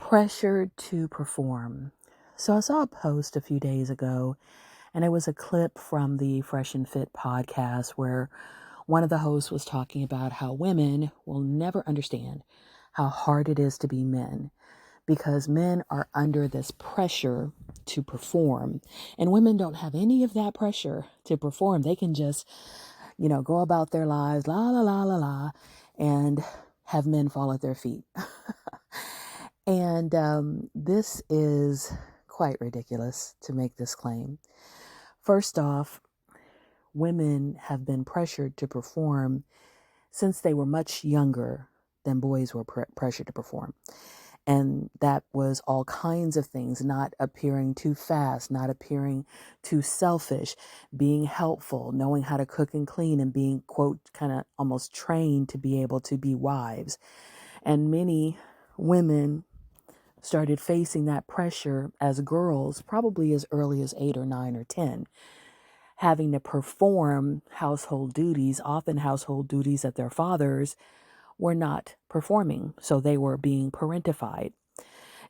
Pressured to perform. So I saw a post a few days ago, and it was a clip from the Fresh and Fit podcast where one of the hosts was talking about how women will never understand how hard it is to be men because men are under this pressure to perform, and women don't have any of that pressure to perform. They can just, go about their lives, la la la la la, and have men fall at their feet. And this is quite ridiculous to make this claim. First off, women have been pressured to perform since they were much younger than boys were pressured to perform. And that was all kinds of things: not appearing too fast, not appearing too selfish, being helpful, knowing how to cook and clean, and being, quote, kind of almost trained to be able to be wives. And many women started facing that pressure as girls, probably as early as 8 or 9 or 10, having to perform household duties, often household duties that their fathers were not performing. So they were being parentified.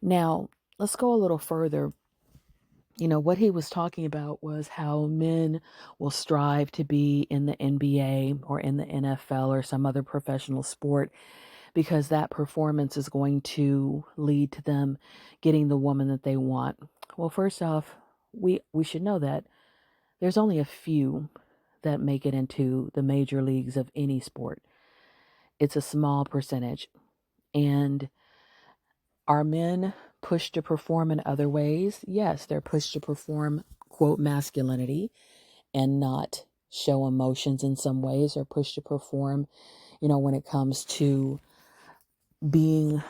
Now, let's go a little further. What he was talking about was how men will strive to be in the NBA or in the NFL or some other professional sport because that performance is going to lead to them getting the woman that they want. Well, first off, we should know that there's only a few that make it into the major leagues of any sport. It's a small percentage. And are men pushed to perform in other ways? Yes, they're pushed to perform, quote, masculinity and not show emotions in some ways, or pushed to perform, when it comes to being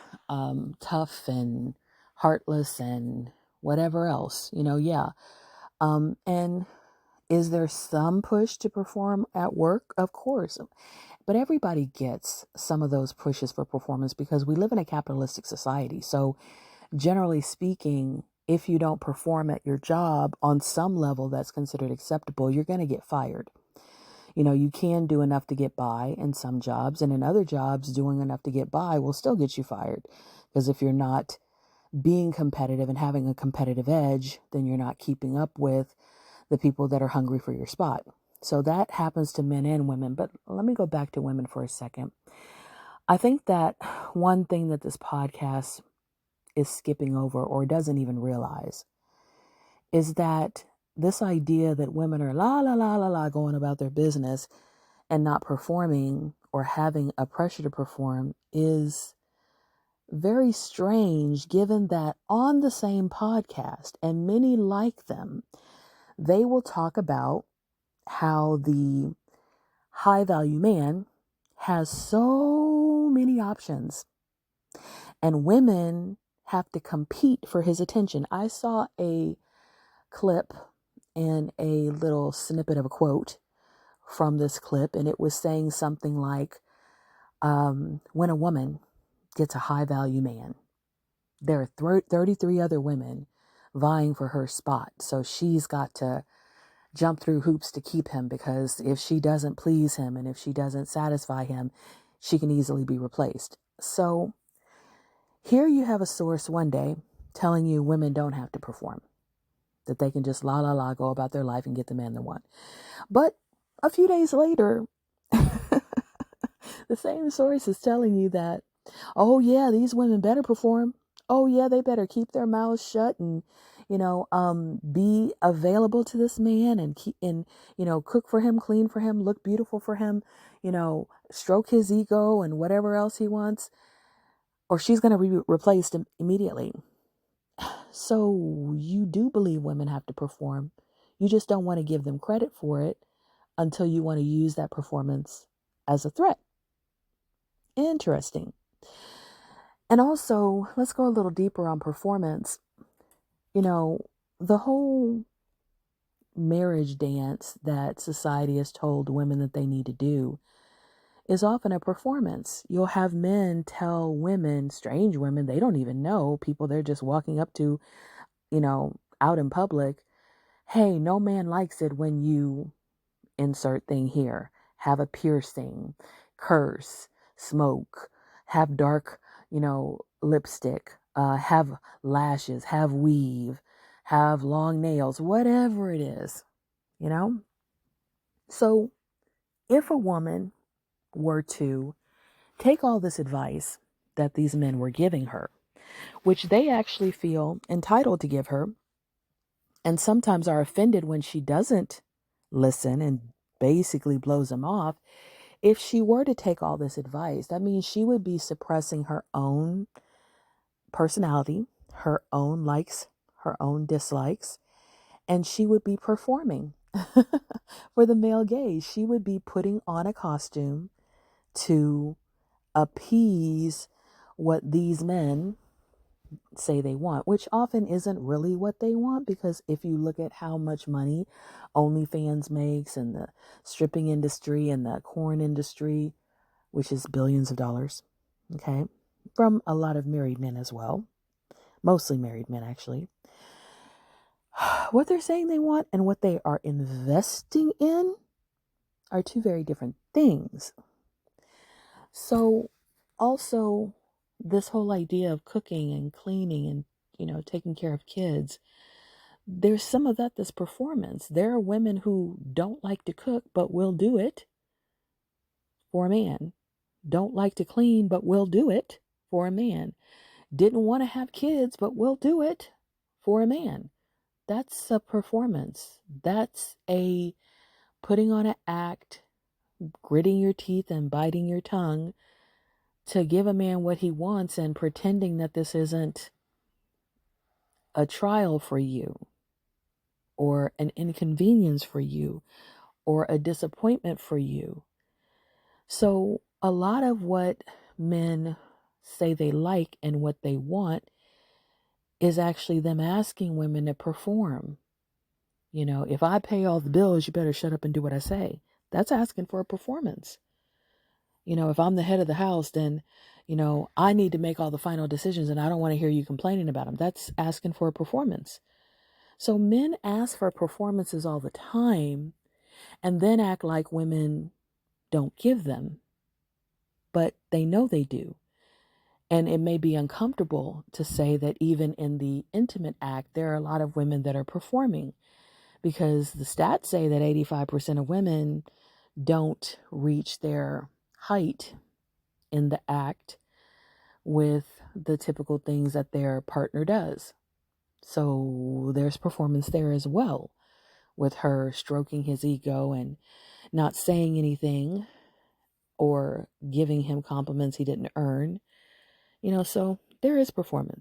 tough and heartless and whatever else, yeah. And is there some push to perform at work? Of course. But everybody gets some of those pushes for performance because we live in a capitalistic society. So generally speaking, if you don't perform at your job on some level that's considered acceptable, you're going to get fired. You can do enough to get by in some jobs, and in other jobs, doing enough to get by will still get you fired. Because if you're not being competitive and having a competitive edge, then you're not keeping up with the people that are hungry for your spot. So that happens to men and women. But let me go back to women for a second. I think that one thing that this podcast is skipping over or doesn't even realize is that this idea that women are la la la la la going about their business and not performing or having a pressure to perform is very strange, given that on the same podcast, and many like them, they will talk about how the high value man has so many options and women have to compete for his attention. I saw a clip and a little snippet of a quote from this clip, and it was saying something like, when a woman gets a high value man, there are 33 other women vying for her spot. So she's got to jump through hoops to keep him, because if she doesn't please him and if she doesn't satisfy him, she can easily be replaced. So here you have a source one day telling you women don't have to perform, that they can just la la la go about their life and get the man they want. But a few days later, the same source is telling you that, oh yeah, these women better perform. Oh yeah, they better keep their mouths shut and, be available to this man and keep and, cook for him, clean for him, look beautiful for him, stroke his ego and whatever else he wants, or she's going to be replaced immediately. So you do believe women have to perform. You just don't want to give them credit for it until you want to use that performance as a threat. Interesting. And also, let's go a little deeper on performance. The whole marriage dance that society has told women that they need to do is often a performance. You'll have men tell women, strange women, they don't even know, people they're just walking up to, out in public, hey, no man likes it when you insert thing here, have a piercing, curse, smoke, have dark, lipstick, have lashes, have weave, have long nails, whatever it is, you know? So if a woman were to take all this advice that these men were giving her, which they actually feel entitled to give her, and sometimes are offended when she doesn't listen and basically blows them off. If she were to take all this advice, that means she would be suppressing her own personality, her own likes, her own dislikes, and she would be performing for the male gaze. She would be putting on a costume to appease what these men say they want, which often isn't really what they want, because if you look at how much money OnlyFans makes and the stripping industry and the porn industry, which is billions of dollars, okay, from a lot of married men as well, mostly married men actually, what they're saying they want and what they are investing in are two very different things. So also this whole idea of cooking and cleaning and, taking care of kids, there's some of that that's performance. There are women who don't like to cook but will do it for a man. Don't like to clean but will do it for a man. Didn't want to have kids but will do it for a man. That's a performance. That's a putting on an act, gritting your teeth and biting your tongue to give a man what he wants and pretending that this isn't a trial for you or an inconvenience for you or a disappointment for you. So a lot of what men say they like and what they want is actually them asking women to perform. If I pay all the bills, you better shut up and do what I say. That's asking for a performance. If I'm the head of the house, then, I need to make all the final decisions and I don't want to hear you complaining about them. That's asking for a performance. So men ask for performances all the time and then act like women don't give them, but they know they do. And it may be uncomfortable to say that even in the intimate act, there are a lot of women that are performing, because the stats say that 85% of women don't reach their height in the act with the typical things that their partner does. So there's performance there as well, with her stroking his ego and not saying anything or giving him compliments he didn't earn. So there is performance.